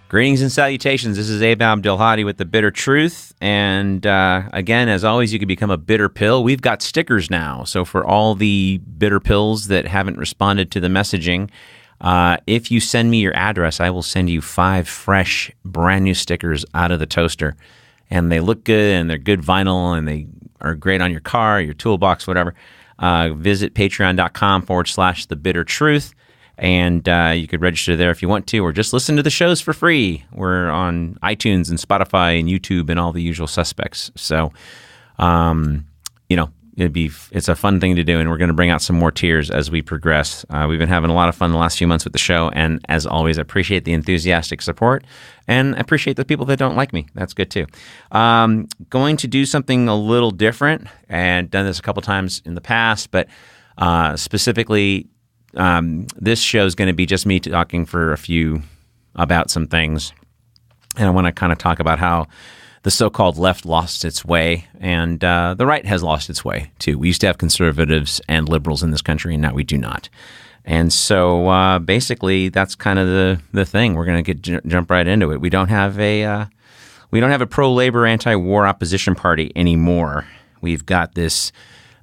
Greetings and salutations. This is Abdelhadi with The Bitter Truth. And again, as always, you can become a bitter pill. We've got stickers now. So for all the bitter pills that haven't responded to the messaging, if you send me your address, I will send you 5 fresh, brand new stickers out of the toaster. And they look good, and they're good vinyl, and they are great on your car, your toolbox, whatever. Visit patreon.com/The Bitter Truth. And you could register there if you want to, or just listen to the shows for free. We're on iTunes and Spotify and YouTube and all the usual suspects. So, it's a fun thing to do, and we're going to bring out some more tiers as we progress. We've been having a lot of fun the last few months with the show, and as always, I appreciate the enthusiastic support, and I appreciate the people that don't like me. That's good too. Going to do something a little different, and done this a couple times in the past, but specifically. This show is going to be just me talking for about some things. And I want to kind of talk about how the so-called left lost its way, and the right has lost its way too. We used to have conservatives and liberals in this country, and now we do not. And so basically that's kind of the thing. We're going to jump right into it. We don't have a pro-labor, anti-war opposition party anymore. We've got this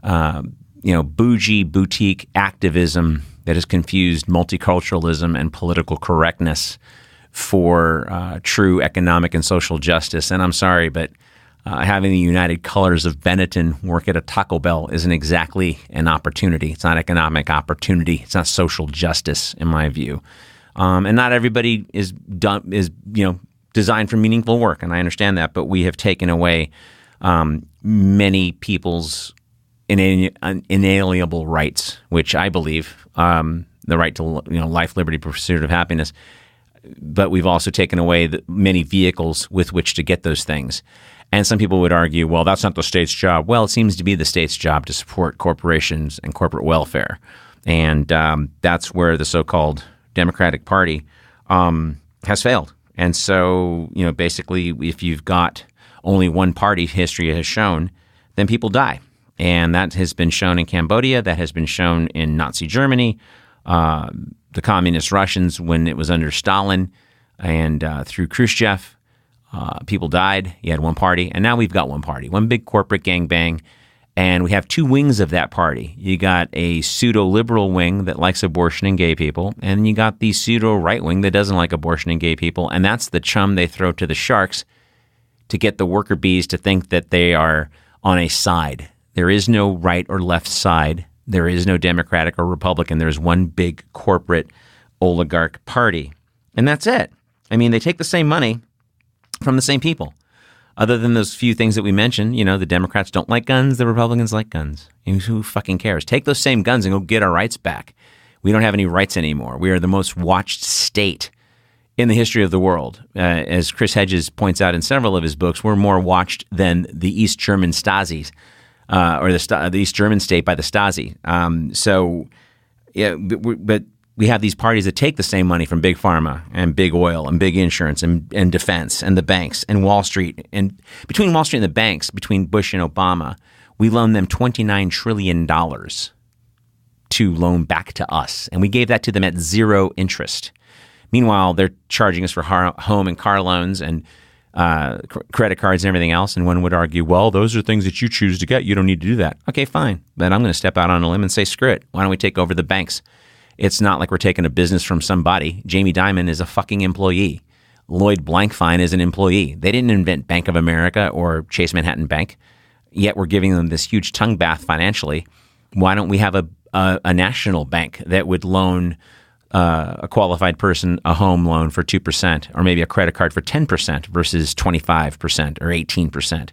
bougie boutique activism that has confused multiculturalism and political correctness for true economic and social justice. And I'm sorry, but having the United Colors of Benetton work at a Taco Bell isn't exactly an opportunity. It's not economic opportunity. It's not social justice, in my view. And not everybody is designed for meaningful work, and I understand that. But we have taken away many people's inalienable rights, which I believe, the right to life, liberty, pursuit of happiness. But we've also taken away many vehicles with which to get those things. And some people would argue, well, that's not the state's job. Well, it seems to be the state's job to support corporations and corporate welfare. And that's where the so-called Democratic Party has failed. And so, basically, if you've got only one party, history has shown, then people die. And that has been shown in Cambodia. That has been shown in Nazi Germany, the communist Russians when it was under Stalin, and through Khrushchev. People died. You had one party. And now we've got one party, one big corporate gangbang. And we have 2 wings of that party. You got a pseudo-liberal wing that likes abortion and gay people. And you got the pseudo-right wing that doesn't like abortion and gay people. And that's the chum they throw to the sharks to get the worker bees to think that they are on a side. There is no right or left side. There is no Democratic or Republican. There's one big corporate oligarch party. And that's it. I mean, they take the same money from the same people. Other than those few things that we mentioned, the Democrats don't like guns, the Republicans like guns. Who fucking cares? Take those same guns and go get our rights back. We don't have any rights anymore. We are the most watched state in the history of the world. As Chris Hedges points out in several of his books, we're more watched than the East German Stasi. Or the East German state by the Stasi. But we have these parties that take the same money from big pharma and big oil and big insurance and defense and the banks and Wall Street. And between Wall Street and the banks, between Bush and Obama, we loaned them $29 trillion to loan back to us. And we gave that to them at 0 interest. Meanwhile, they're charging us for home and car loans and credit cards and everything else, and one would argue, well, those are things that you choose to get. You don't need to do that. Okay, fine. But I'm going to step out on a limb and say, screw it. Why don't we take over the banks? It's not like we're taking a business from somebody. Jamie Dimon is a fucking employee. Lloyd Blankfein is an employee. They didn't invent Bank of America or Chase Manhattan Bank, yet we're giving them this huge tongue bath financially. Why don't we have a national bank that would loan a qualified person a home loan for 2%, or maybe a credit card for 10% versus 25% or 18%,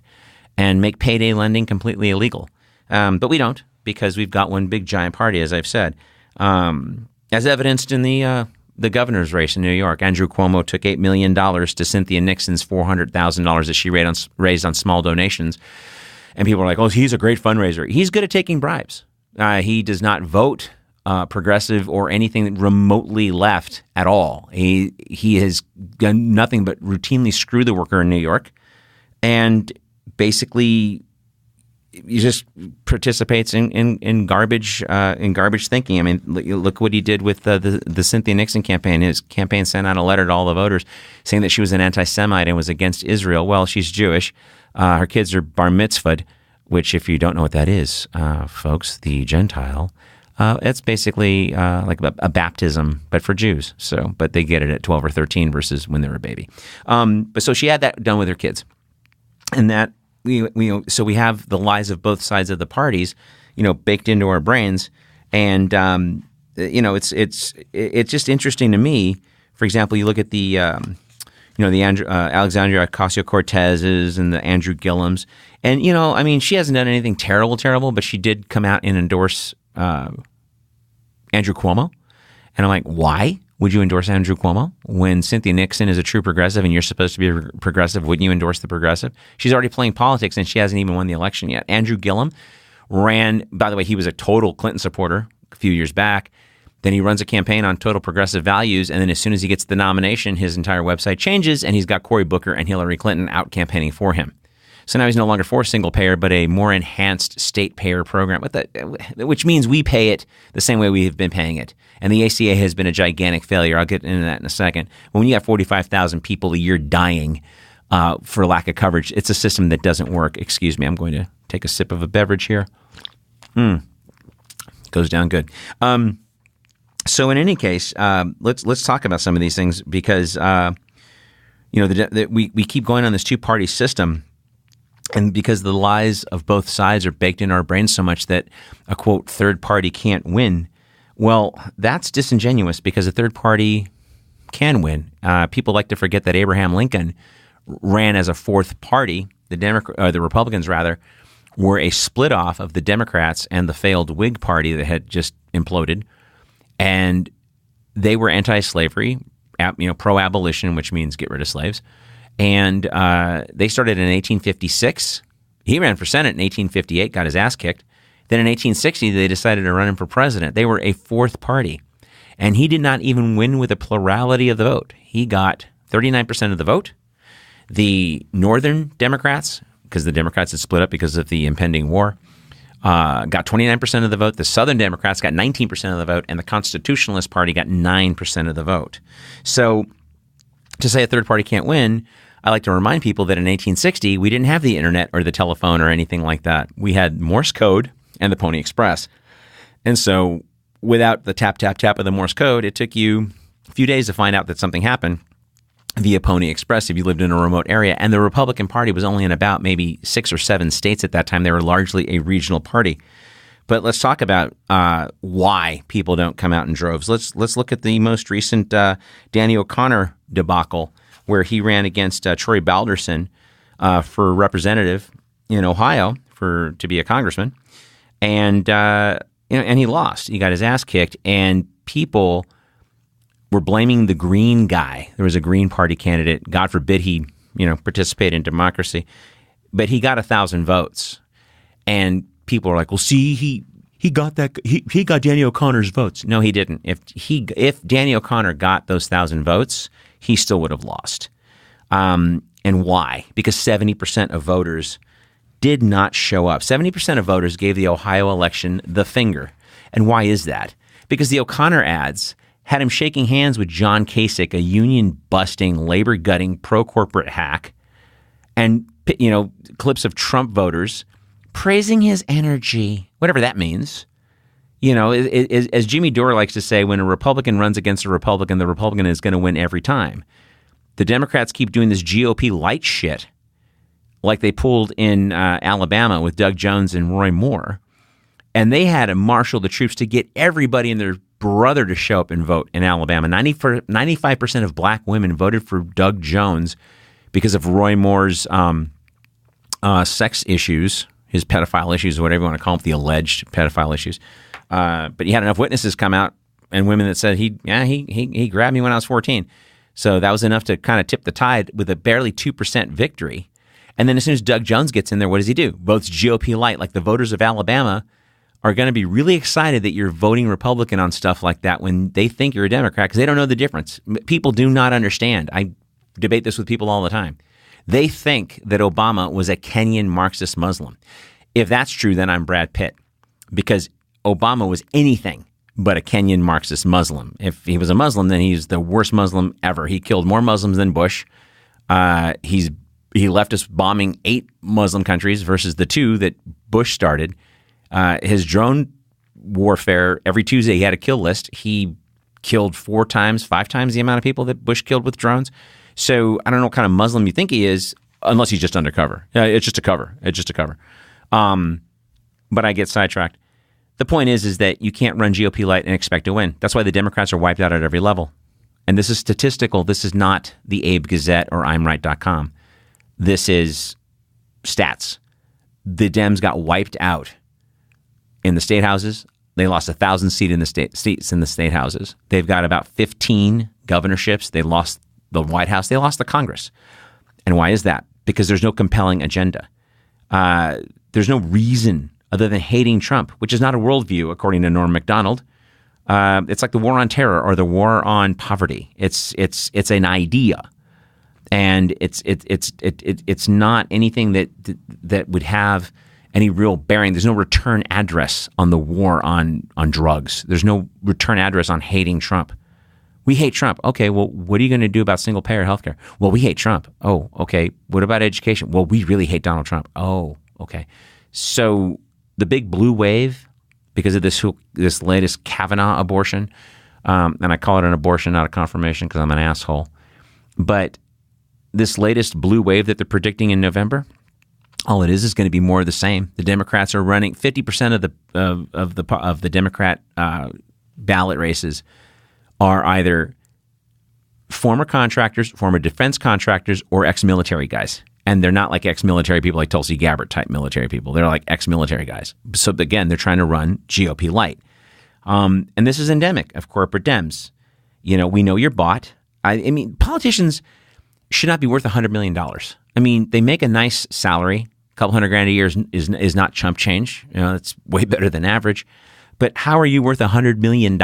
and make payday lending completely illegal? But we don't, because we've got one big giant party, as I've said. As evidenced in the governor's race in New York, Andrew Cuomo took $8 million to Cynthia Nixon's $400,000 that she raised on small donations. And people are like, oh, he's a great fundraiser. He's good at taking bribes. He does not vote progressive or anything remotely left at all. He has done nothing but routinely screw the worker in New York, and basically just participates in garbage thinking. I mean, look what he did with the Cynthia Nixon campaign. His campaign sent out a letter to all the voters saying that she was an anti-Semite and was against Israel. Well, she's Jewish. Her kids are bar mitzvahed, which, if you don't know what that is, folks, the Gentile, it's basically like a baptism, but for Jews. But they get it at 12 or 13 versus when they're a baby. But so she had that done with her kids, and that. So we have the lies of both sides of the parties, baked into our brains, and it's just interesting to me. For example, you look at the Alexandria Ocasio-Cortez's and the Andrew Gillums, and she hasn't done anything terrible, but she did come out and endorse Andrew Cuomo, and I'm like, why would you endorse Andrew Cuomo when Cynthia Nixon is a true progressive and you're supposed to be a progressive? Wouldn't you endorse the progressive? She's already playing politics and she hasn't even won the election yet. Andrew Gillum ran, by the way, he was a total Clinton supporter a few years back. Then he runs a campaign on total progressive values, and then as soon as he gets the nomination, his entire website changes and he's got Cory Booker and Hillary Clinton out campaigning for him. So now he's no longer for single payer, but a more enhanced state payer program, which means we pay it the same way we have been paying it. And the ACA has been a gigantic failure. I'll get into that in a second. When you have 45,000 people a year dying for lack of coverage, it's a system that doesn't work. Excuse me, I'm going to take a sip of a beverage here. Goes down good. So in any case, let's talk about some of these things because we keep going on this two-party system. And because the lies of both sides are baked in our brains so much that a, quote, third party can't win, well, that's disingenuous because a third party can win. People like to forget that Abraham Lincoln ran as a fourth party. The Republicans, rather, were a split off of the Democrats and the failed Whig Party that had just imploded. And they were anti-slavery, pro-abolition, which means get rid of slaves. And they started in 1856. He ran for Senate in 1858, got his ass kicked. Then in 1860, they decided to run him for president. They were a fourth party. And he did not even win with a plurality of the vote. He got 39% of the vote. The Northern Democrats, because the Democrats had split up because of the impending war, got 29% of the vote. The Southern Democrats got 19% of the vote. And the Constitutionalist Party got 9% of the vote. So to say a third party can't win, I like to remind people that in 1860, we didn't have the internet or the telephone or anything like that. We had Morse code and the Pony Express. And so without the tap, tap, tap of the Morse code, it took you a few days to find out that something happened via Pony Express if you lived in a remote area. And the Republican Party was only in about maybe 6 or 7 states at that time. They were largely a regional party. But let's talk about why people don't come out in droves. Let's look at the most recent Danny O'Connor debacle, where he ran against Troy Balderson for representative in Ohio to be a congressman, and he lost. He got his ass kicked, and people were blaming the Green guy. There was a Green Party candidate. God forbid he participate in democracy, but he got 1,000 votes, and people are like, "Well, see, he got that. He got Danny O'Connor's votes." No, he didn't. If Danny O'Connor got those 1,000 votes, he still would have lost. And why? Because 70% of voters did not show up. 70% of voters gave the Ohio election the finger. And why is that? Because the O'Connor ads had him shaking hands with John Kasich, a union-busting, labor-gutting, pro-corporate hack, and clips of Trump voters praising his energy, whatever that means. As Jimmy Dore likes to say, when a Republican runs against a Republican, the Republican is going to win every time. The Democrats keep doing this GOP light shit like they pulled in Alabama with Doug Jones and Roy Moore. And they had to marshal the troops to get everybody and their brother to show up and vote in Alabama. 95% of black women voted for Doug Jones because of Roy Moore's sex issues, his pedophile issues, whatever you want to call them, the alleged pedophile issues. But he had enough witnesses come out and women that said he grabbed me when I was 14. So that was enough to kind of tip the tide with a barely 2% victory. And then as soon as Doug Jones gets in there, what does he do? Votes GOP light. Like the voters of Alabama are going to be really excited that you're voting Republican on stuff like that when they think you're a Democrat because they don't know the difference. People do not understand. I debate this with people all the time. They think that Obama was a Kenyan Marxist Muslim. If that's true, then I'm Brad Pitt, because Obama was anything but a Kenyan Marxist Muslim. If he was a Muslim, then he's the worst Muslim ever. He killed more Muslims than Bush. He left us bombing 8 Muslim countries versus the 2 that Bush started. His drone warfare, every Tuesday he had a kill list. He killed 4 times, 5 times the amount of people that Bush killed with drones. So I don't know what kind of Muslim you think he is, unless he's just undercover. Yeah, it's just a cover. It's just a cover. But I get sidetracked. The point is that you can't run GOP light and expect to win. That's why the Democrats are wiped out at every level. And this is statistical. This is not the Abe Gazette or I'mRight.com. This is stats. The Dems got wiped out in the state houses. They lost 1,000 seats in the state houses. They've got about 15 governorships. They lost the White House. They lost the Congress. And why is that? Because there's no compelling agenda. There's no reason other than hating Trump, which is not a worldview, according to Norm Macdonald. It's like the war on terror or the war on poverty. It's an idea, and it's not anything that would have any real bearing. There's no return address on the war on drugs. There's no return address on hating Trump. We hate Trump. Okay, well, what are you going to do about single-payer healthcare? Well, we hate Trump. Oh, okay. What about education? Well, we really hate Donald Trump. Oh, okay. So the big blue wave, because of this latest Kavanaugh abortion, and I call it an abortion, not a confirmation, because I'm an asshole. But this latest blue wave that they're predicting in November, all it is going to be more of the same. The Democrats are running 50% of the Democrat ballot races are either former contractors, former defense contractors, or ex-military guys. And they're not like ex-military people like Tulsi Gabbard type military people. They're like ex-military guys. So again, they're trying to run GOP light. And this is endemic of corporate Dems. You know, we know you're bought. I mean, politicians should not be worth $100 million. I mean, they make a nice salary. A couple $100,000 a year is not chump change. You know, it's way better than average. But how are you worth $100 million in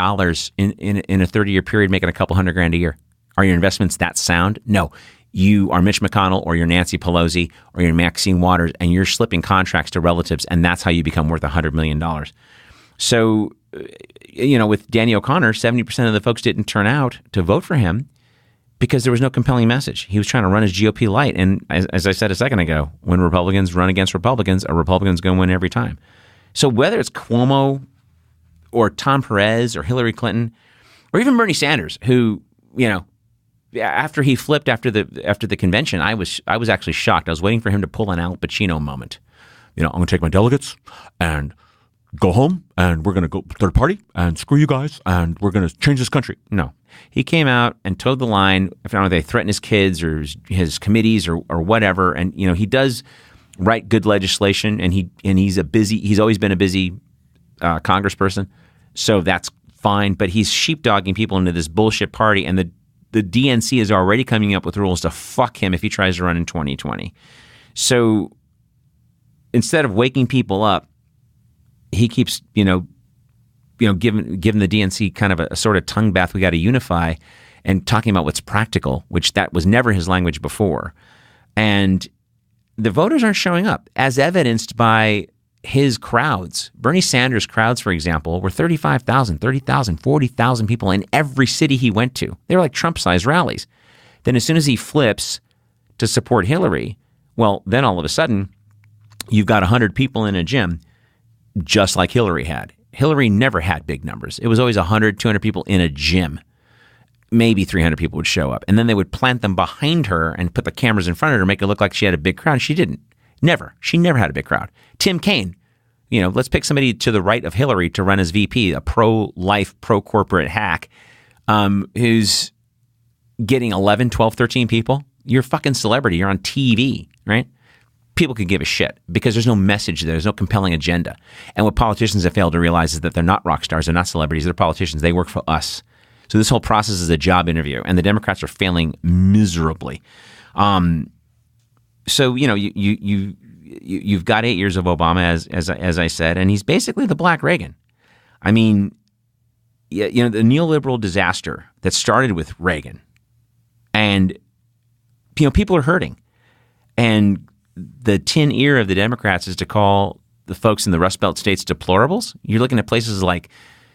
a 30-year period making a couple $100,000 a year? Are your investments that sound? No. You are Mitch McConnell or you're Nancy Pelosi or you're Maxine Waters, and you're slipping contracts to relatives, and that's how you become worth $100 million. So, you know, with Danny O'Connor, 70% of the folks didn't turn out to vote for him because there was no compelling message. He was trying to run his GOP light. And as I said a second ago, when Republicans run against Republicans, a Republican's going to win every time. So whether it's Cuomo or Tom Perez or Hillary Clinton or even Bernie Sanders, who, you know, after he flipped after the convention, I was actually shocked. I was waiting for him to pull an Al Pacino moment. You know, I'm going to take my delegates and go home, and we're going to go third party and screw you guys, and we're going to change this country. No, he came out and towed the line. If not, they threaten his kids or his committees or whatever. And you know, he does write good legislation, and he's always been a busy congressperson, so that's fine. But he's sheepdogging people into this bullshit party, and the DNC is already coming up with rules to fuck him if he tries to run in 2020. So instead of waking people up, he keeps, giving the DNC kind of a sort of tongue bath. We got to unify, and talking about what's practical, which that was never his language before. And the voters aren't showing up, as evidenced by his crowds. Bernie Sanders' crowds, for example, were 35,000, 30,000, 40,000 people in every city he went to. They were like Trump-sized rallies. Then as soon as he flips to support Hillary, well, then all of a sudden, you've got 100 people in a gym, just like Hillary had. Hillary never had big numbers. It was always 100, 200 people in a gym. Maybe 300 people would show up. And then they would plant them behind her and put the cameras in front of her, make it look like she had a big crowd. She didn't. Never. She never had a big crowd. Tim Kaine, let's pick somebody to the right of Hillary to run as VP, a pro-life, pro-corporate hack who's getting 11, 12, 13 people. You're a fucking celebrity. You're on TV, right? People could give a shit because there's no message there. There's no compelling agenda. And what politicians have failed to realize is that they're not rock stars. They're not celebrities. They're politicians. They work for us. So this whole process is a job interview, and the Democrats are failing miserably. So, you've got 8 years of Obama, as I said, and he's basically the Black Reagan. I mean, the neoliberal disaster that started with Reagan, and people are hurting, and the tin ear of the Democrats is to call the folks in the Rust Belt states deplorables? You're looking at places like,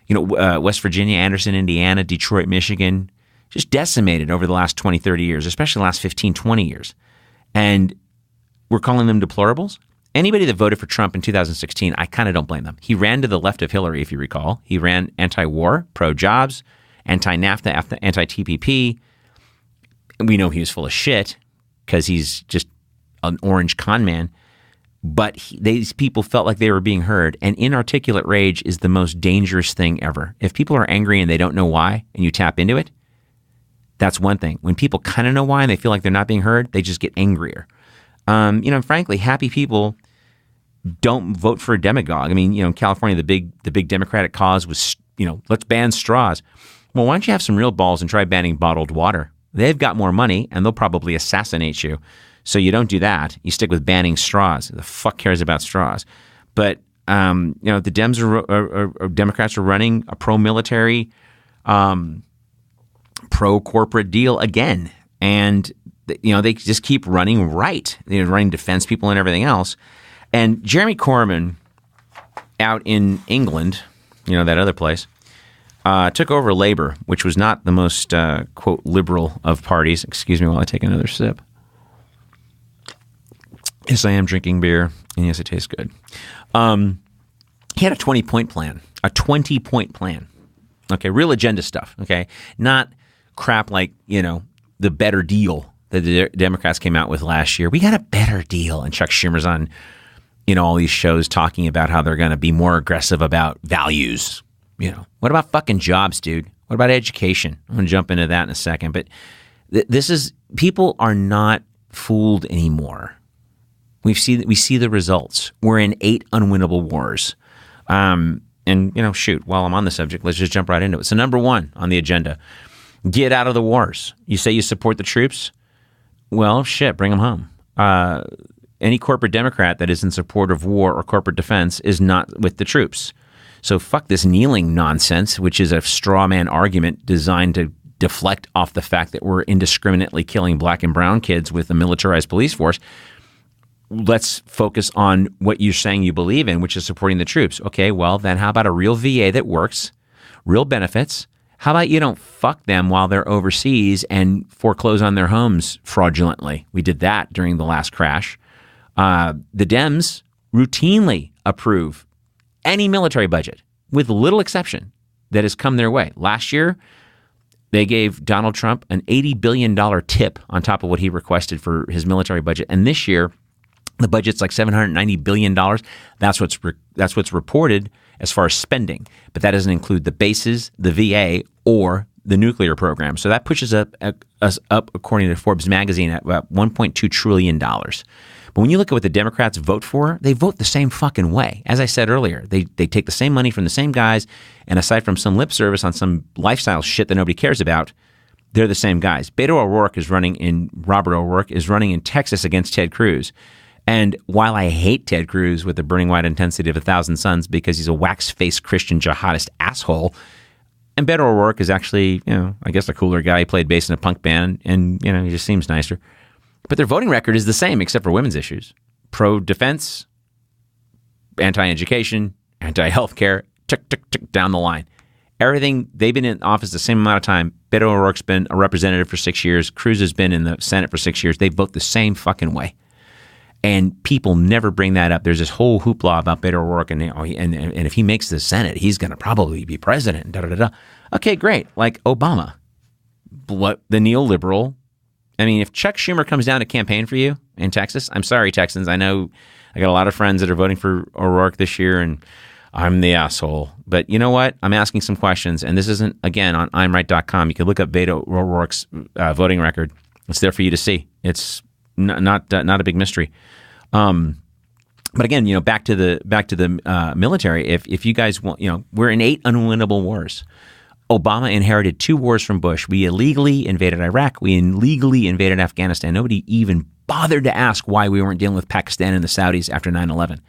West Virginia, Anderson, Indiana, Detroit, Michigan, just decimated over the last 20, 30 years, especially the last 15, 20 years. And we're calling them deplorables? Anybody that voted for Trump in 2016, I kind of don't blame them. He ran to the left of Hillary, if you recall. He ran anti-war, pro-jobs, anti-NAFTA, anti-TPP. We know he was full of shit because he's just an orange con man. But these people felt like they were being heard. And inarticulate rage is the most dangerous thing ever. If people are angry and they don't know why, and you tap into it, that's one thing. When people kind of know why and they feel like they're not being heard, they just get angrier. Frankly, happy people don't vote for a demagogue. I mean, in California, the big Democratic cause was, let's ban straws. Well, why don't you have some real balls and try banning bottled water? They've got more money and they'll probably assassinate you. So you don't do that. You stick with banning straws. The fuck cares about straws? But the Dems are Democrats are running a pro-military, pro-corporate deal again, and they just keep running right. They're running defense people and everything else. And Jeremy Corbyn, out in England, that other place, took over Labour, which was not the most quote liberal of parties. Excuse me while I take another sip. Yes, I am drinking beer, and yes, it tastes good. He had a 20-point plan, a 20-point plan. Okay, real agenda stuff, okay? Not crap like, the better deal that the Democrats came out with last year. We got a better deal, and Chuck Schumer's on, all these shows talking about how they're going to be more aggressive about values. What about fucking jobs, dude? What about education? I'm going to jump into that in a second, but people are not fooled anymore. We see the results. We're in 8 unwinnable wars. And, while I'm on the subject, let's just jump right into it. So number 1 on the agenda, get out of the wars. You say you support the troops? Well, shit, bring them home. Any corporate Democrat that is in support of war or corporate defense is not with the troops. So fuck this kneeling nonsense, which is a straw man argument designed to deflect off the fact that we're indiscriminately killing black and brown kids with a militarized police force. Let's focus on what you're saying you believe in, which is supporting the troops. Okay, well, then how about a real VA that works, real benefits? How about you don't fuck them while they're overseas and foreclose on their homes fraudulently? We did that during the last crash. The Dems routinely approve any military budget, with little exception, that has come their way. Last year, they gave Donald Trump an $80 billion tip on top of what he requested for his military budget. And this year, the budget's like $790 billion. That's what's reported as far as spending. But that doesn't include the bases, the VA, or the nuclear program. So that pushes us up, according to Forbes magazine, at about $1.2 trillion. But when you look at what the Democrats vote for, they vote the same fucking way. As I said earlier, they take the same money from the same guys, and aside from some lip service on some lifestyle shit that nobody cares about, they're the same guys. Robert O'Rourke is running in Texas against Ted Cruz. And while I hate Ted Cruz with the burning white intensity of 1,000 suns because he's a wax-faced Christian jihadist asshole, and Beto O'Rourke is actually, I guess a cooler guy. He played bass in a punk band, and, he just seems nicer. But their voting record is the same except for women's issues. Pro-defense, anti-education, anti-healthcare, tick, tick, tick, down the line. Everything, they've been in office the same amount of time. Beto O'Rourke's been a representative for 6 years. Cruz has been in the Senate for 6 years. They vote the same fucking way. And people never bring that up. There's this whole hoopla about Beto O'Rourke, and if he makes the Senate, he's going to probably be president. Da, da, da, da. Okay, great. Like Obama, what the neoliberal. I mean, if Chuck Schumer comes down to campaign for you in Texas, I'm sorry, Texans. I know I got a lot of friends that are voting for O'Rourke this year, and I'm the asshole. But you know what? I'm asking some questions, and this isn't, again, on I'mRight.com. You can look up Beto O'Rourke's voting record. It's there for you to see. It's not a big mystery. But again, back to the military. If you guys want, we're in 8 unwinnable wars. Obama inherited 2 wars from Bush. We illegally invaded Iraq. We illegally invaded Afghanistan. Nobody even bothered to ask why we weren't dealing with Pakistan and the Saudis after 9/11.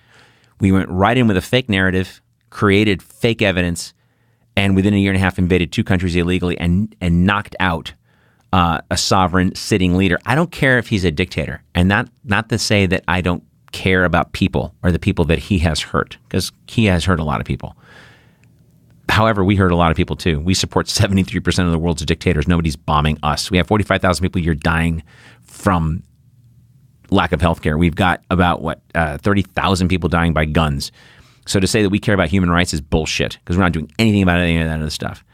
We went right in with a fake narrative, created fake evidence, and within a year and a half invaded 2 countries illegally and knocked out a sovereign sitting leader. I don't care if he's a dictator, and not to say that I don't care about people are the people that he has hurt, because he has hurt a lot of people. However, we hurt a lot of people too. We support 73% of the world's dictators. Nobody's bombing us. We have 45,000 people a year dying from lack of healthcare. We've got about 30,000 people dying by guns. So to say that we care about human rights is bullshit, because we're not doing anything about any of that other stuff.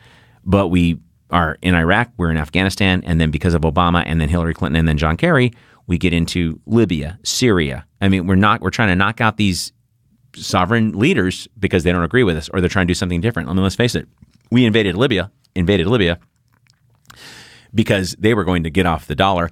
But we are in Iraq, we're in Afghanistan, and then because of Obama and then Hillary Clinton and then John Kerry, we get into Libya, Syria. I mean, we're trying to knock out these sovereign leaders because they don't agree with us, or they're trying to do something different. I mean, let's face it. We invaded Libya because they were going to get off the dollar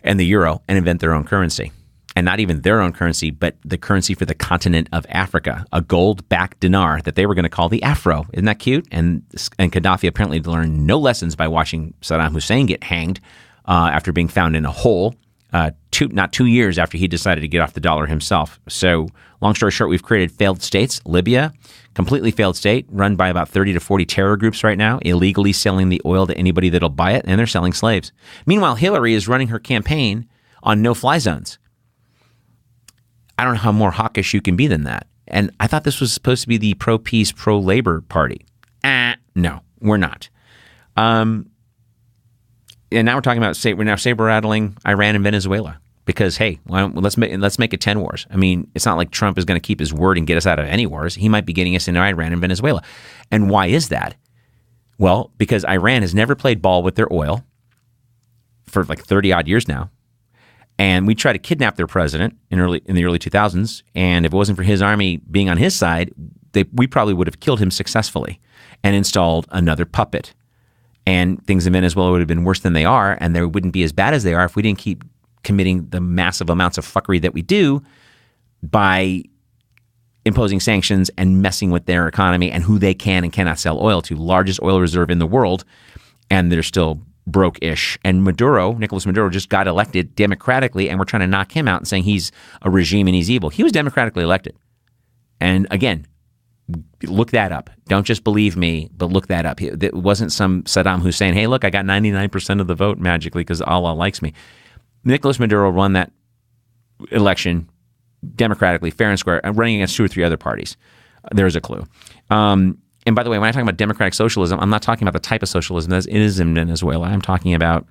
and the euro and invent their own currency. And not even their own currency, but the currency for the continent of Africa, a gold-backed dinar that they were going to call the afro. Isn't that cute? And Gaddafi apparently learned no lessons by watching Saddam Hussein get hanged after being found in a hole not 2 years after he decided to get off the dollar himself. So long story short, we've created failed states. Libya, completely failed state, run by about 30 to 40 terror groups right now, illegally selling the oil to anybody that'll buy it, and they're selling slaves. Meanwhile, Hillary is running her campaign on no-fly zones. I don't know how more hawkish you can be than that. And I thought this was supposed to be the pro-peace, pro-labor party. No, we're not. And now we're talking about, we're now saber-rattling Iran and Venezuela. Because, hey, let's make it 10 wars. I mean, it's not like Trump is going to keep his word and get us out of any wars. He might be getting us into Iran and Venezuela. And why is that? Well, because Iran has never played ball with their oil for like 30-odd years now. And we tried to kidnap their president in the early 2000s. And if it wasn't for his army being on his side, we probably would have killed him successfully and installed another puppet. And things in Venezuela would have been worse than they are, and they wouldn't be as bad as they are if we didn't keep committing the massive amounts of fuckery that we do by imposing sanctions and messing with their economy and who they can and cannot sell oil to. Largest oil reserve in the world, and they're still broke-ish. And Nicolas Maduro, just got elected democratically, and we're trying to knock him out and saying he's a regime and he's evil. He was democratically elected. And again, look that up. Don't just believe me, but look that up. It wasn't some Saddam Hussein, hey, look, I got 99% of the vote magically because Allah likes me. Nicolas Maduro won that election democratically, fair and square, and running against 2 or 3 other parties. There's a clue. And by the way, when I talk about democratic socialism, I'm not talking about the type of socialism that it is in Venezuela. I'm talking about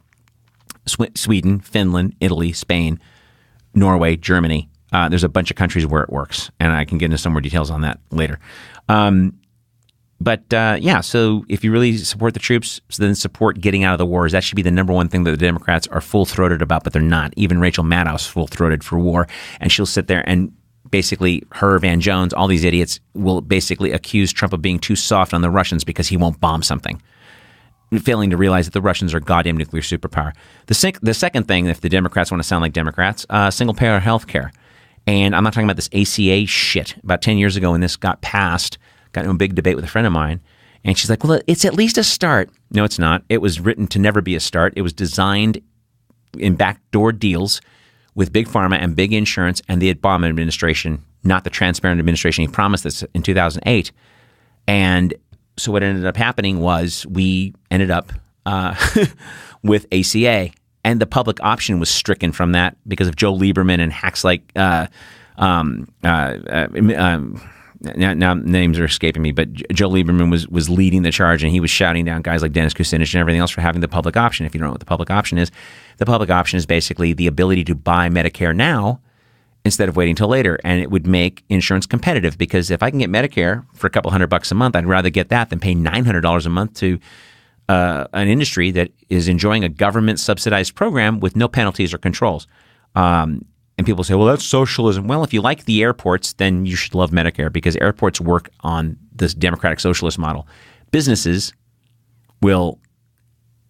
Sweden, Finland, Italy, Spain, Norway, Germany. There's a bunch of countries where it works, and I can get into some more details on that later. So if you really support the troops, then support getting out of the wars. That should be the number one thing that the Democrats are full-throated about, but they're not. Even Rachel Maddow is full-throated for war, and she'll sit there and basically her, Van Jones, all these idiots will basically accuse Trump of being too soft on the Russians because he won't bomb something, failing to realize that the Russians are goddamn nuclear superpower. The second thing, if the Democrats want to sound like Democrats, single-payer health care. And I'm not talking about this ACA shit. About 10 years ago when this got passed, got into a big debate with a friend of mine, and she's like, well, it's at least a start. No, it's not. It was written to never be a start. It was designed in backdoor deals with Big Pharma and big insurance and the Obama administration, not the transparent administration. He promised this in 2008. And so what ended up happening was we ended up with ACA. And the public option was stricken from that because of Joe Lieberman and hacks like now names are escaping me, but Joe Lieberman was leading the charge, and he was shouting down guys like Dennis Kucinich and everything else for having the public option. If you don't know what the public option is basically the ability to buy Medicare now instead of waiting till later, and it would make insurance competitive, because if I can get Medicare for a couple $100 a month, I'd rather get that than pay $900 a month to an industry that is enjoying a government subsidized program with no penalties or controls. And people say, well, that's socialism. Well, if you like the airports, then you should love Medicare, because airports work on this democratic socialist model. Businesses will,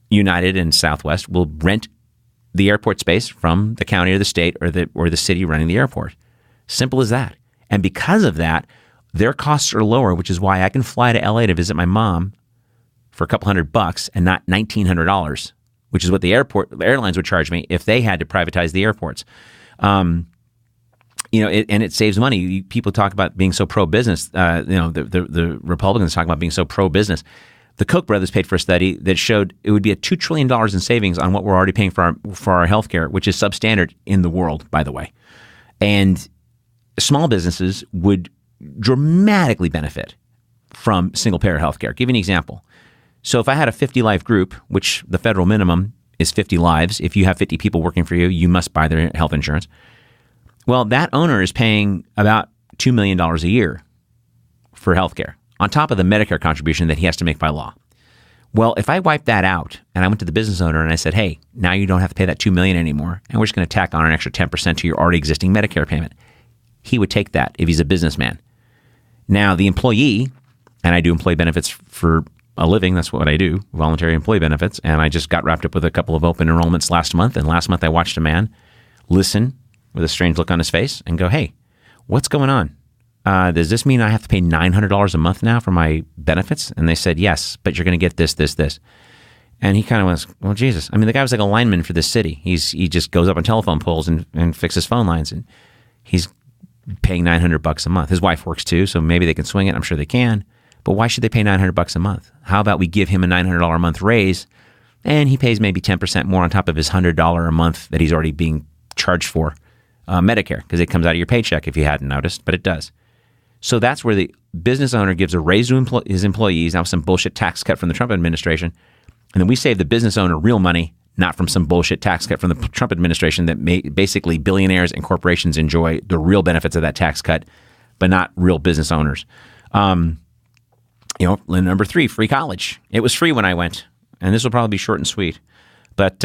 United and Southwest, will rent the airport space from the county or the state or the city running the airport. Simple as that. And because of that, their costs are lower, which is why I can fly to LA to visit my mom for a couple $100 and not $1,900, which is what the airlines would charge me if they had to privatize the airports. And it saves money. People talk about being so pro-business. The Republicans talk about being so pro-business. The Koch brothers paid for a study that showed it would be $2 trillion in savings on what we're already paying for our health care, which is substandard in the world, by the way. And small businesses would dramatically benefit from single-payer healthcare. Give you an example. So if I had a 50-life group, which the federal minimum is 50 lives, if you have 50 people working for you, you must buy their health insurance. Well, that owner is paying about $2 million a year for healthcare, on top of the Medicare contribution that he has to make by law. Well, if I wiped that out and I went to the business owner and I said, hey, now you don't have to pay that $2 million anymore, and we're just going to tack on an extra 10% to your already existing Medicare payment, he would take that if he's a businessman. Now, the employee, and I do employee benefits for a living, that's what I do, voluntary employee benefits, and I just got wrapped up with a couple of open enrollments last month, and last month I watched a man listen with a strange look on his face and go, hey, what's going on? Does this mean I have to pay $900 a month now for my benefits? And they said, yes, but you're going to get this, this, this. And he kind of was, well, Jesus. I mean, the guy was like a lineman for this city. He just goes up on telephone poles and fixes phone lines, and he's paying $900 a month. His wife works too, so maybe they can swing it. I'm sure they can. But why should they pay $900 a month? How about we give him a $900 a month raise, and he pays maybe 10% more on top of his $100 a month that he's already being charged for Medicare, because it comes out of your paycheck if you hadn't noticed, but it does. So that's where the business owner gives a raise to his employees, now some bullshit tax cut from the Trump administration, and then we save the business owner real money, not from some bullshit tax cut from the Trump administration that basically billionaires and corporations enjoy the real benefits of that tax cut, but not real business owners. Number 3, free college. It was free when I went, and this will probably be short and sweet, but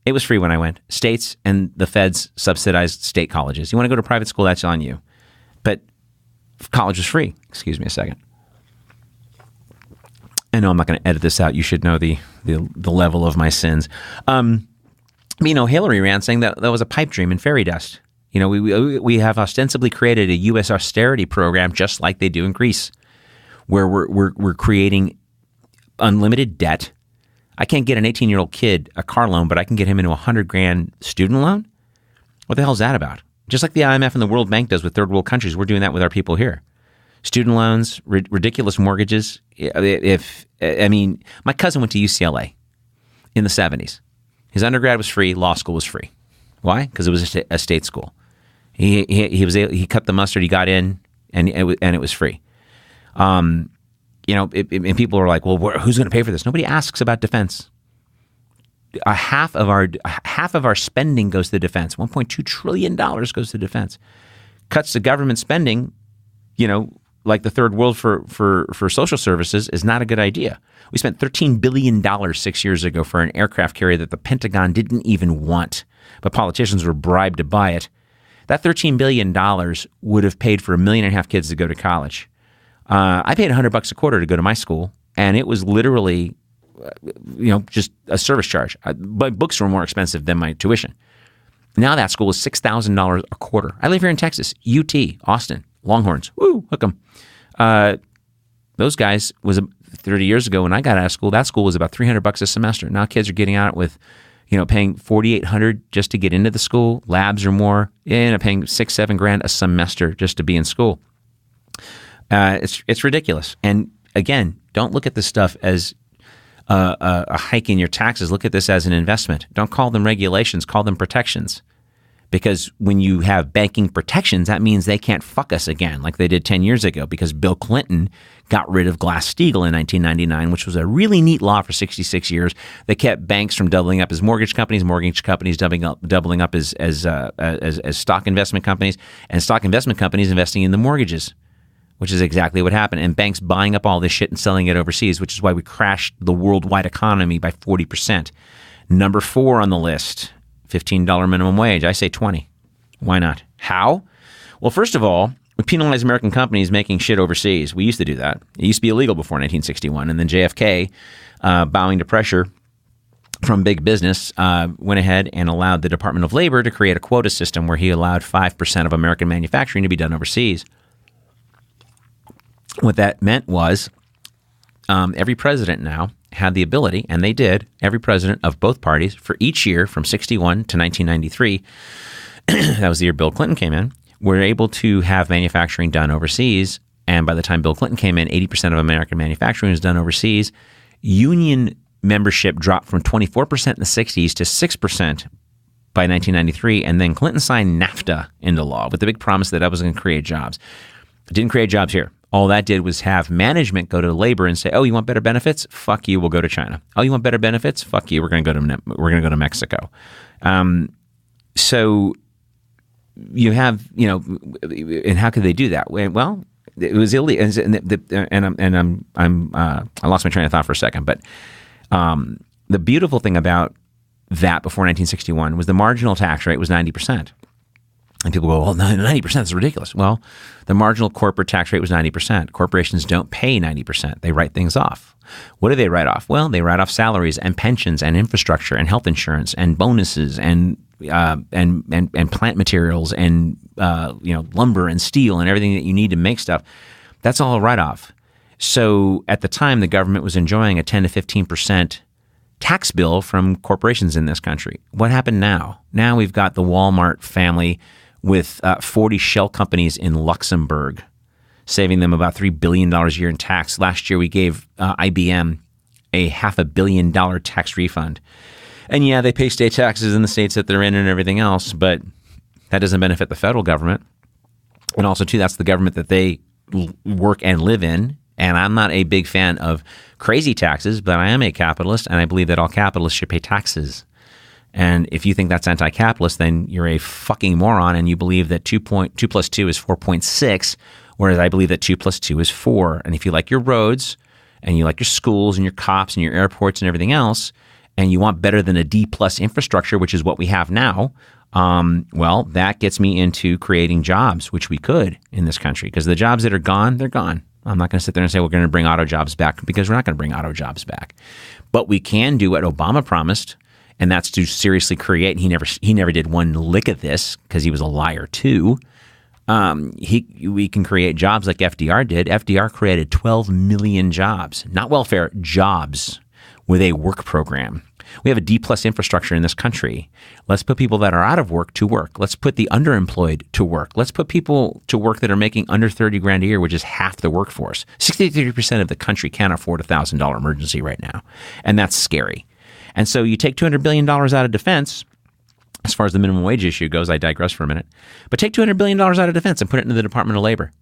it was free when I went. States and the feds subsidized state colleges. You want to go to private school, that's on you. But college was free. Excuse me a second. I know I'm not going to edit this out. You should know the level of my sins. Hillary ran saying that was a pipe dream and fairy dust. We have ostensibly created a U.S. austerity program just like they do in Greece, where we're creating unlimited debt. I can't get an 18-year-old kid a car loan, but I can get him into a $100,000 student loan. What the hell is that about? Just like the IMF and the World Bank does with third world countries, we're doing that with our people here. Student loans, ridiculous mortgages. My cousin went to UCLA in the 70s. His undergrad was free. Law school was free. Why? Because it was a state school. He cut the mustard. He got in, and it was free. And people are like, well, who's going to pay for this? Nobody asks about defense. Half of our spending goes to defense. $1.2 trillion goes to defense. Cuts to government spending, like the third world for social services is not a good idea. We spent $13 billion 6 years ago for an aircraft carrier that the Pentagon didn't even want, but politicians were bribed to buy it. That $13 billion would have paid for 1.5 million kids to go to college. I paid $100 a quarter to go to my school, and it was literally, just a service charge. But books were more expensive than my tuition. Now that school is $6,000 a quarter. I live here in Texas, UT, Austin, Longhorns. Woo, hook 'em. Those guys was 30 years ago when I got out of school. That school was about $300 a semester. Now kids are getting out with, paying $4,800 just to get into the school. Labs are more, paying $6-7 grand a semester just to be in school. It's ridiculous. And again, don't look at this stuff as a hike in your taxes. Look at this as an investment. Don't call them regulations. Call them protections. Because when you have banking protections, that means they can't fuck us again like they did 10 years ago, because Bill Clinton got rid of Glass-Steagall in 1999, which was a really neat law for 66 years. They kept banks from doubling up as mortgage companies doubling up as stock investment companies, and stock investment companies investing in the mortgages, which is exactly what happened. And banks buying up all this shit and selling it overseas, which is why we crashed the worldwide economy by 40%. Number 4 on the list, $15 minimum wage. I say 20. Why not? How? Well, first of all, we penalize American companies making shit overseas. We used to do that. It used to be illegal before 1961. And then JFK, bowing to pressure from big business, went ahead and allowed the Department of Labor to create a quota system where he allowed 5% of American manufacturing to be done overseas. What that meant was every president now had the ability, and they did, every president of both parties for each year from 61 to 1993, that was the year Bill Clinton came in, were able to have manufacturing done overseas. And by the time Bill Clinton came in, 80% of American manufacturing was done overseas. Union membership dropped from 24% in the 60s to 6% by 1993, and then Clinton signed NAFTA into law with the big promise that that was going to create jobs. It didn't create jobs here. All that did was have management go to labor and say, "Oh, you want better benefits? Fuck you. We'll go to China. Oh, you want better benefits? Fuck you. We're going to go to Mexico." So you have, and how could they do that? Well, it was illegal, and I lost my train of thought for a second. But the beautiful thing about that before 1961 was the marginal tax rate was 90%. And people go, well, 90% is ridiculous. Well, the marginal corporate tax rate was 90%. Corporations don't pay 90%. They write things off. What do they write off? Well, they write off salaries and pensions and infrastructure and health insurance and bonuses and plant materials and lumber and steel and everything that you need to make stuff. That's all a write-off. So at the time, the government was enjoying a 10 to 15% tax bill from corporations in this country. What happened now? Now we've got the Walmart family with 40 shell companies in Luxembourg, saving them about $3 billion a year in tax. Last year, we gave IBM a $500 million tax refund. And yeah, they pay state taxes in the states that they're in and everything else, but that doesn't benefit the federal government. And also, too, that's the government that they work and live in. And I'm not a big fan of crazy taxes, but I am a capitalist, and I believe that all capitalists should pay taxes. And if you think that's anti-capitalist, then you're a fucking moron, and you believe that 2 plus 2 is 4.6, whereas I believe that 2 plus 2 is 4. And if you like your roads, and you like your schools, and your cops, and your airports, and everything else, and you want better than a D plus infrastructure, which is what we have now, well, that gets me into creating jobs, which we could in this country, because the jobs that are gone, they're gone. I'm not going to sit there and say we're going to bring auto jobs back, because we're not going to bring auto jobs back. But we can do what Obama promised, and that's to seriously create. And he never did one lick of this, because he was a liar too. We can create jobs like FDR did. FDR created 12 million jobs, not welfare, jobs, with a work program. We have a D plus infrastructure in this country. Let's put people that are out of work to work. Let's put the underemployed to work. Let's put people to work that are making under 30 grand a year, which is half the workforce. 63% of the country can't afford a $1,000 emergency right now. And that's scary. And so you take $200 billion out of defense. As far as the minimum wage issue goes, I digress for a minute. But take $200 billion out of defense and put it into the Department of Labor.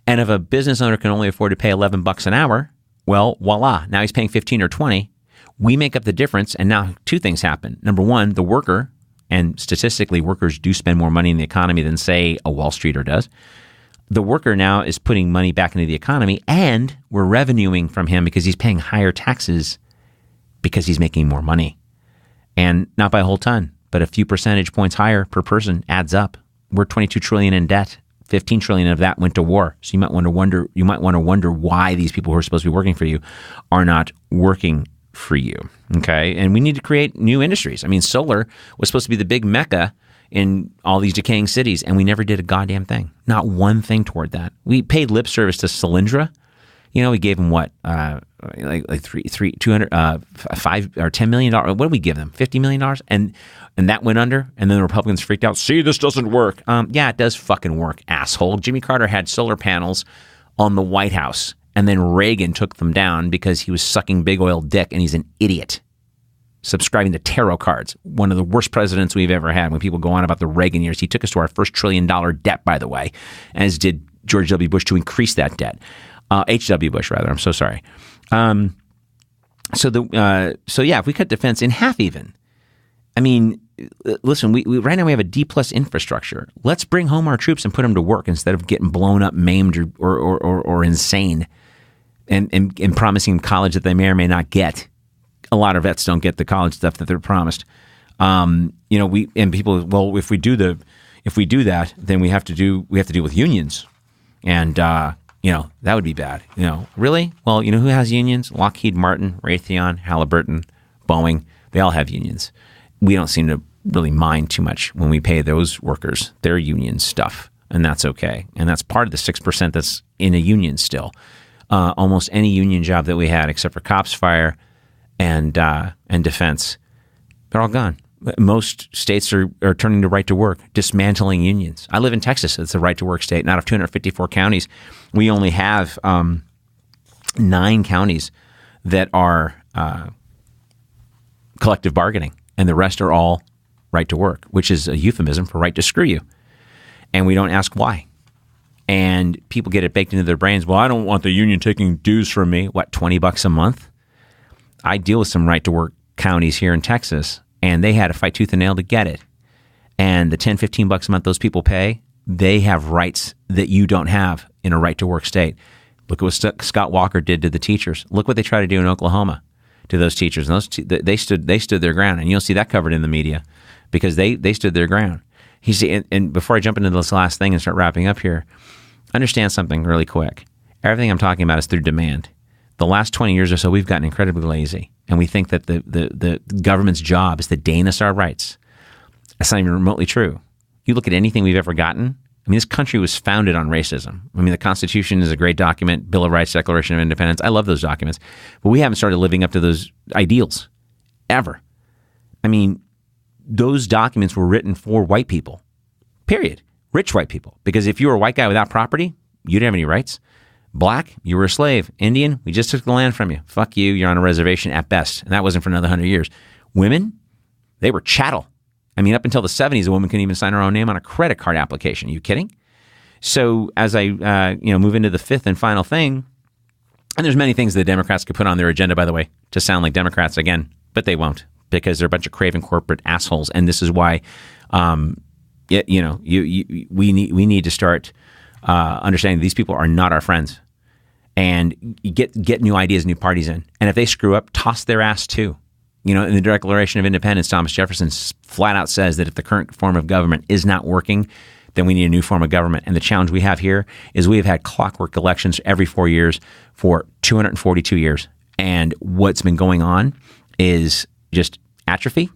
And if a business owner can only afford to pay $11 an hour, well, voila, now he's paying 15 or 20. We make up the difference, and now two things happen. Number one, the worker, and statistically workers do spend more money in the economy than, say, a Wall Streeter does. The worker now is putting money back into the economy, and we're revenuing from him because he's paying higher taxes because he's making more money. And not by a whole ton, but a few percentage points higher per person adds up. We're $22 trillion in debt. 15 trillion of that went to war. So you might want to wonder why these people who are supposed to be working for you are not working for you. Okay. And we need to create new industries. I mean, solar was supposed to be the big mecca in all these decaying cities, and we never did a goddamn thing. Not one thing toward that. We paid lip service to Solyndra. We gave them what? Like $200, $5 or $10 million. What did we give them? $50 million? And that went under, and then the Republicans freaked out. See, this doesn't work. Yeah, it does fucking work, asshole. Jimmy Carter had solar panels on the White House, and then Reagan took them down because he was sucking big oil dick, and he's an idiot. Subscribing to tarot cards. One of the worst presidents we've ever had. When people go on about the Reagan years, he took us to our first $1 trillion debt, by the way, as did George W. Bush to increase that debt. H.W. Bush, rather. I'm so sorry. So yeah, if we cut defense in half even, I mean, listen, we right now we have a D plus infrastructure. Let's bring home our troops and put them to work instead of getting blown up, maimed, or insane, and promising college that they may or may not get. A lot of vets don't get the college stuff that they're promised. People. Well, if we do that, then we have to deal with unions, and that would be bad. Really? Well, who has unions? Lockheed Martin, Raytheon, Halliburton, Boeing. They all have unions. We don't seem to really mind too much when we pay those workers their union stuff, and that's okay. And that's part of the 6% that's in a union still. Almost any union job that we had, except for cops, fire, and defense, they're all gone. Most states are turning to right to work, dismantling unions. I live in Texas. It's a right to work state. And out of 254 counties, we only have 9 counties that are collective bargaining, and the rest are all right to work, which is a euphemism for right to screw you. And we don't ask why. And people get it baked into their brains. Well, I don't want the union taking dues from me. What, $20 a month? I deal with some right to work counties here in Texas, and they had to fight tooth and nail to get it. And the $10, $15 a month those people pay, they have rights that you don't have in a right to work state. Look at what Scott Walker did to the teachers. Look what they try to do in Oklahoma to those teachers. And they stood their ground, and you'll see that covered in the media because they stood their ground. And before I jump into this last thing and start wrapping up here, understand something really quick. Everything I'm talking about is through demand. The last 20 years or so, we've gotten incredibly lazy, and we think that the government's job is to deign us our rights. That's not even remotely true. You look at anything we've ever gotten. I mean, this country was founded on racism. I mean, the Constitution is a great document, Bill of Rights, Declaration of Independence. I love those documents. But we haven't started living up to those ideals, ever. I mean, those documents were written for white people, period. Rich white people. Because if you were a white guy without property, you didn't have any rights. Black, you were a slave. Indian, we just took the land from you. Fuck you, you're on a reservation at best. And that wasn't for another 100 years. Women, they were chattel. I mean, up until the 70s, a woman couldn't even sign her own name on a credit card application. Are you kidding? So as I move into the fifth and final thing, and there's many things the Democrats could put on their agenda, by the way, to sound like Democrats again, but they won't because they're a bunch of craven corporate assholes. And this is why, we need to start understanding these people are not our friends, and get new ideas, new parties in. And if they screw up, toss their ass too. You know, in the Declaration of Independence, Thomas Jefferson flat out says that if the current form of government is not working, then we need a new form of government. And the challenge we have here is we have had clockwork elections every 4 years for 242 years. And what's been going on is just atrophy.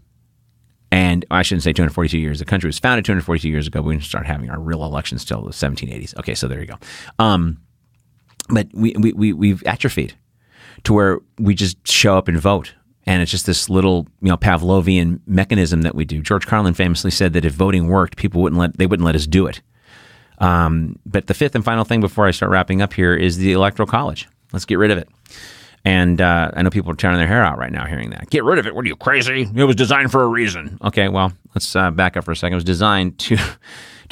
And I shouldn't say 242 years. The country was founded 242 years ago. We didn't start having our real elections till the 1780s. Okay, so there you go. But we've atrophied to where we just show up and vote. And it's just this little, Pavlovian mechanism that we do. George Carlin famously said that if voting worked, they wouldn't let us do it. But the fifth and final thing before I start wrapping up here is the Electoral College. Let's get rid of it. And I know people are tearing their hair out right now hearing that. Get rid of it. What are you, crazy? It was designed for a reason. Okay, well, let's back up for a second. It was designed to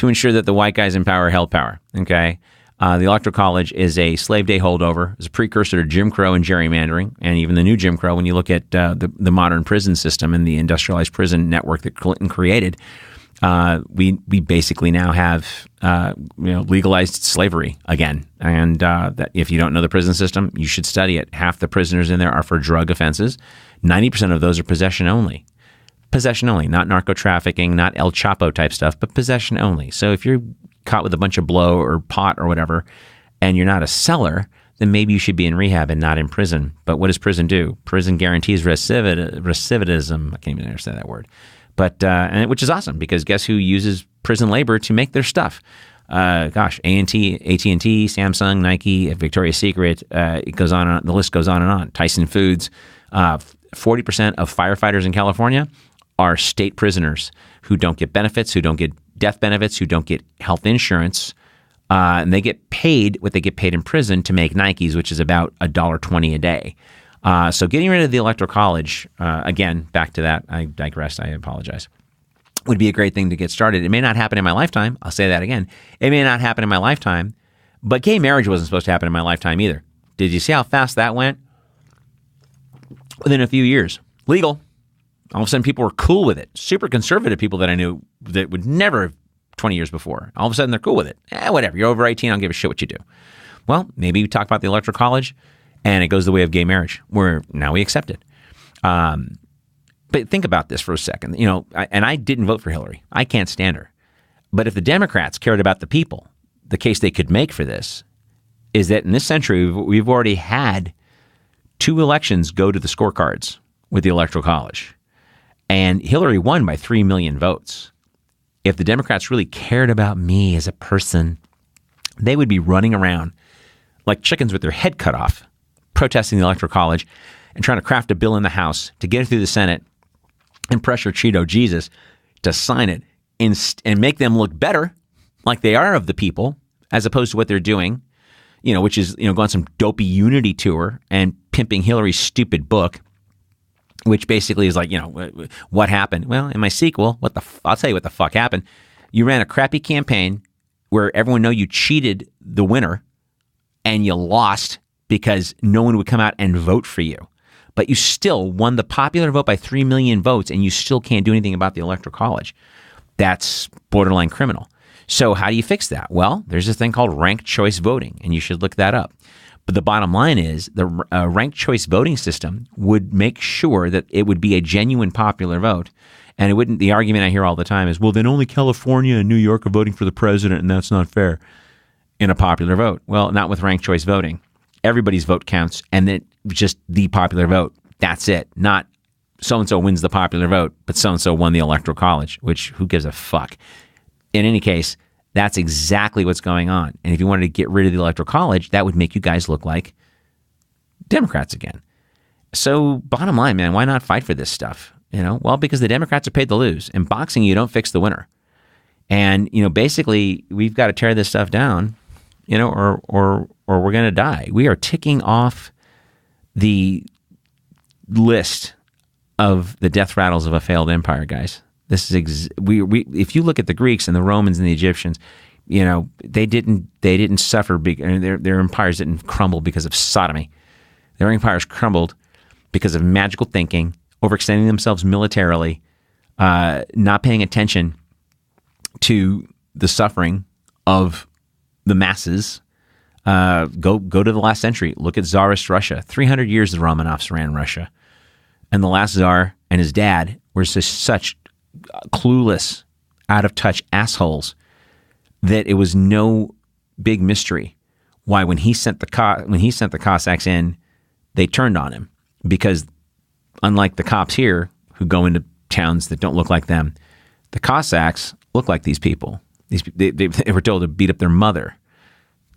ensure that the white guys in power held power. Okay. The Electoral College is a slave day holdover. It's a precursor to Jim Crow and gerrymandering, and even the new Jim Crow. When you look at the modern prison system and the industrialized prison network that Clinton created, we basically now have legalized slavery again. And that if you don't know the prison system, you should study it. Half the prisoners in there are for drug offenses. 90% of those are possession only. Possession only, not narco trafficking, not El Chapo type stuff, but possession only. So if you're caught with a bunch of blow or pot or whatever, and you're not a seller, then maybe you should be in rehab and not in prison. But what does prison do? Prison guarantees recidivism. I can't even say that word. But which is awesome because guess who uses prison labor to make their stuff? AT&T, Samsung, Nike, Victoria's Secret. It goes on. The list goes on and on. Tyson Foods. 40% of firefighters in California are state prisoners who don't get benefits, who don't get death benefits, who don't get health insurance, and they get paid what they get paid in prison to make Nikes, which is about $1.20 a day. So getting rid of the Electoral College, again, back to that, I digressed, I apologize, would be a great thing to get started. It may not happen in my lifetime. I'll say that again. It may not happen in my lifetime, but gay marriage wasn't supposed to happen in my lifetime either. Did you see how fast that went? Within a few years. Legal. All of a sudden, people were cool with it. Super conservative people that I knew that would never have 20 years before. All of a sudden, they're cool with it. Whatever. You're over 18. I don't give a shit what you do. Well, maybe we talk about the Electoral College, and it goes the way of gay marriage, where now we accept it. But think about this for a second. And I didn't vote for Hillary. I can't stand her. But if the Democrats cared about the people, the case they could make for this is that in this century, we've already had 2 elections go to the scorecards with the Electoral College. And Hillary won by 3 million votes. If the Democrats really cared about me as a person, they would be running around like chickens with their head cut off, protesting the Electoral College and trying to craft a bill in the House to get it through the Senate and pressure Cheeto Jesus to sign it and make them look better like they are of the people as opposed to what they're doing, which is, go on some dopey unity tour and pimping Hillary's stupid book. which basically is like, what happened? Well, in my sequel, I'll tell you what the fuck happened. You ran a crappy campaign where everyone know you cheated the winner and you lost because no one would come out and vote for you. But you still won the popular vote by 3 million votes, and you still can't do anything about the Electoral College. That's borderline criminal. So how do you fix that? Well, there's this thing called ranked choice voting, and you should look that up. But the bottom line is the ranked choice voting system would make sure that it would be a genuine popular vote. And it wouldn't. The argument I hear all the time is, well, then only California and New York are voting for the president, and that's not fair in a popular vote. Well, not with ranked choice voting. Everybody's vote counts, and then just the popular vote. That's it. Not so-and-so wins the popular vote, but so-and-so won the Electoral College, which who gives a fuck? In any case, that's exactly what's going on. And if you wanted to get rid of the Electoral College, that would make you guys look like Democrats again. So bottom line, man, why not fight for this stuff? Well, because the Democrats are paid to lose. In boxing, you don't fix the winner. And, basically, we've got to tear this stuff down, or we're going to die. We are ticking off the list of the death rattles of a failed empire, guys. This is if you look at the Greeks and the Romans and the Egyptians, they didn't suffer. Their empires didn't crumble because of sodomy. Their empires crumbled because of magical thinking, overextending themselves militarily, not paying attention to the suffering of the masses. Go to the last century. Look at Tsarist Russia. 300 years the Romanovs ran Russia. And the last Tsar and his dad were just such clueless, out-of-touch assholes that it was no big mystery why when he sent the Cossacks in, they turned on him. Because unlike the cops here who go into towns that don't look like them, the Cossacks look like these people. They were told to beat up their mother.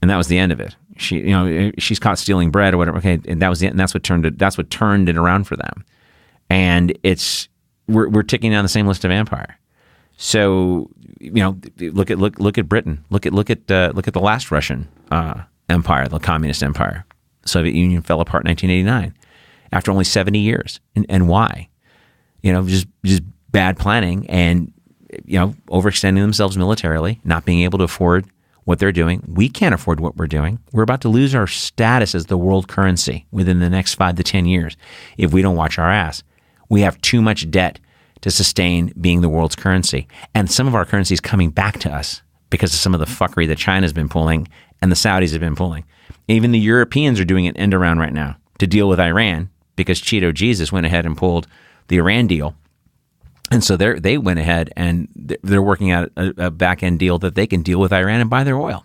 And that was the end of it. She's caught stealing bread or whatever. Okay, and that was and that's what turned it around for them. And we're ticking down the same list of empire. So look at Britain. Look at the last Russian empire, the communist empire. The Soviet Union fell apart in 1989 after only 70 years. And why? Just bad planning and overextending themselves militarily, not being able to afford what they're doing. We can't afford what we're doing. We're about to lose our status as the world currency within the next 5 to 10 years if we don't watch our ass. We have too much debt to sustain being the world's currency. And some of our currency is coming back to us because of some of the fuckery that China's been pulling and the Saudis have been pulling. Even the Europeans are doing an end around right now to deal with Iran because Cheeto Jesus went ahead and pulled the Iran deal. And so they went ahead and they're working out a back-end deal that they can deal with Iran and buy their oil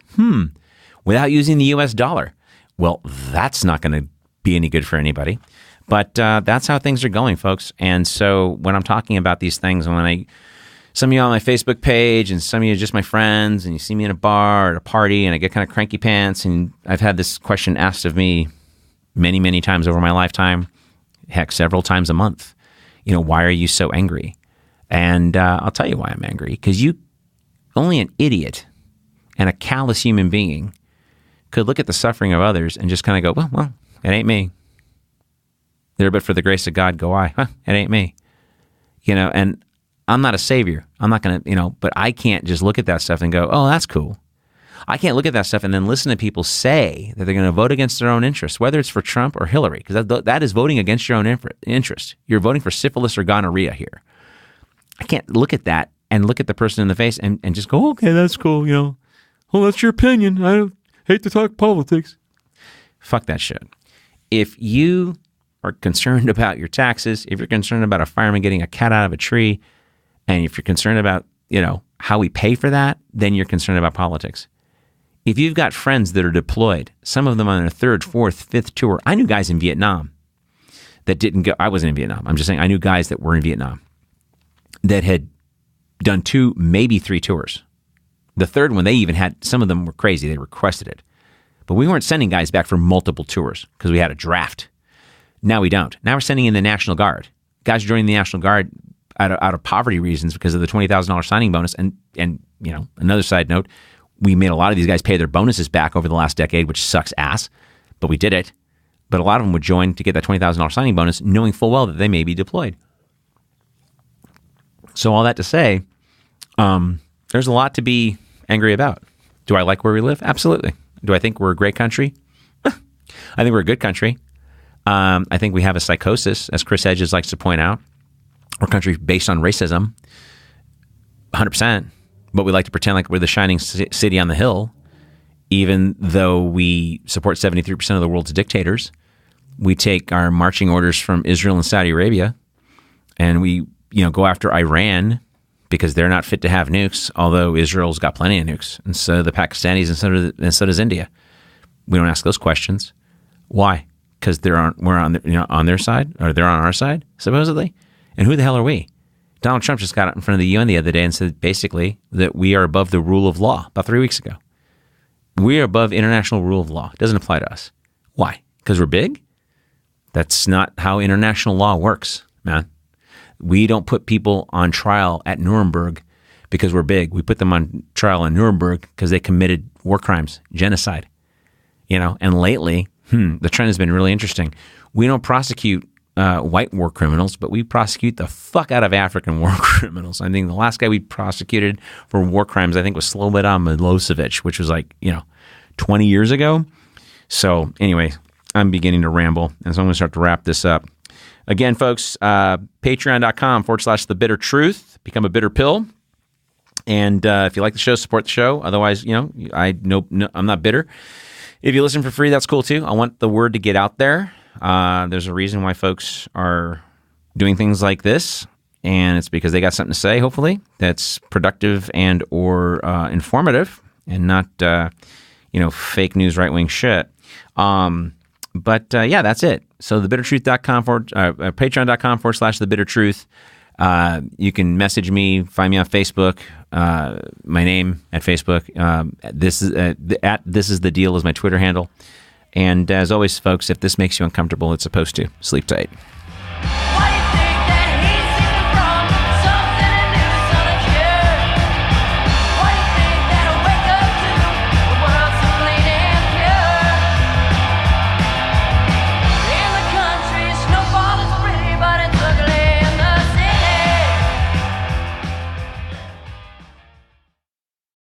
without using the U.S. dollar. Well, that's not going to be any good for anybody. But that's how things are going, folks. And so when I'm talking about these things, some of you on my Facebook page and some of you are just my friends, and you see me in a bar or at a party and I get kind of cranky pants, and I've had this question asked of me many, many times over my lifetime, heck, several times a month. Why are you so angry? And I'll tell you why I'm angry. Because only an idiot and a callous human being could look at the suffering of others and just kind of go, well, it ain't me. There but for the grace of God go I. It ain't me. And I'm not a savior. I'm not going to, but I can't just look at that stuff and go, oh, that's cool. I can't look at that stuff and then listen to people say that they're going to vote against their own interests, whether it's for Trump or Hillary, because that is voting against your own interest. You're voting for syphilis or gonorrhea here. I can't look at that and look at the person in the face and just go, okay, that's cool, Oh, that's your opinion. I don't hate to talk politics. Fuck that shit. If you are concerned about your taxes, if you're concerned about a fireman getting a cat out of a tree, and if you're concerned about, how we pay for that, then you're concerned about politics. If you've got friends that are deployed, some of them on their 3rd, 4th, 5th tour. I knew guys in Vietnam that didn't go. I wasn't in Vietnam. I'm just saying I knew guys that were in Vietnam that had done 2, maybe 3 tours. The 3rd one, they even had, some of them were crazy. They requested it. But we weren't sending guys back for multiple tours because we had a draft. Now we don't. Now we're sending in the National Guard. Guys are joining the National Guard out of poverty reasons because of the $20,000 signing bonus. And another side note, we made a lot of these guys pay their bonuses back over the last decade, which sucks ass. But we did it. But a lot of them would join to get that $20,000 signing bonus, knowing full well that they may be deployed. So all that to say, there's a lot to be angry about. Do I like where we live? Absolutely. Do I think we're a great country? I think we're a good country. I think we have a psychosis, as Chris Hedges likes to point out. We're a country based on racism, 100%. But we like to pretend like we're the shining city on the hill, even though we support 73% of the world's dictators. We take our marching orders from Israel and Saudi Arabia, and we go after Iran because they're not fit to have nukes, although Israel's got plenty of nukes, and so the Pakistanis, and so does India. We don't ask those questions. Why? Because we're on their side, or they're on our side, supposedly. And who the hell are we? Donald Trump just got out in front of the UN the other day and said basically that we are above the rule of law about 3 weeks ago. We are above international rule of law. It doesn't apply to us. Why? Because we're big? That's not how international law works, man. We don't put people on trial at Nuremberg because we're big. We put them on trial in Nuremberg because they committed war crimes, genocide. And lately, the trend has been really interesting. We don't prosecute white war criminals, but we prosecute the fuck out of African war criminals. I think the last guy we prosecuted for war crimes, I think, was Slobodan Milosevic, which was 20 years ago. So anyway, I'm beginning to ramble, and so I'm going to start to wrap this up. Again, folks, patreon.com/The Bitter Truth. Become a bitter pill. And if you like the show, support the show. Otherwise, I'm not bitter. If you listen for free, that's cool too. I want the word to get out there. There's a reason why folks are doing things like this, and it's because they got something to say, hopefully, that's productive and or informative, and not fake news, right-wing shit. But that's it. So thebittertruth.com patreon.com/The Bitter Truth. You can message me, find me on Facebook. My name at Facebook. This is the deal is my Twitter handle. And as always, folks, if this makes you uncomfortable, it's supposed to. Sleep tight.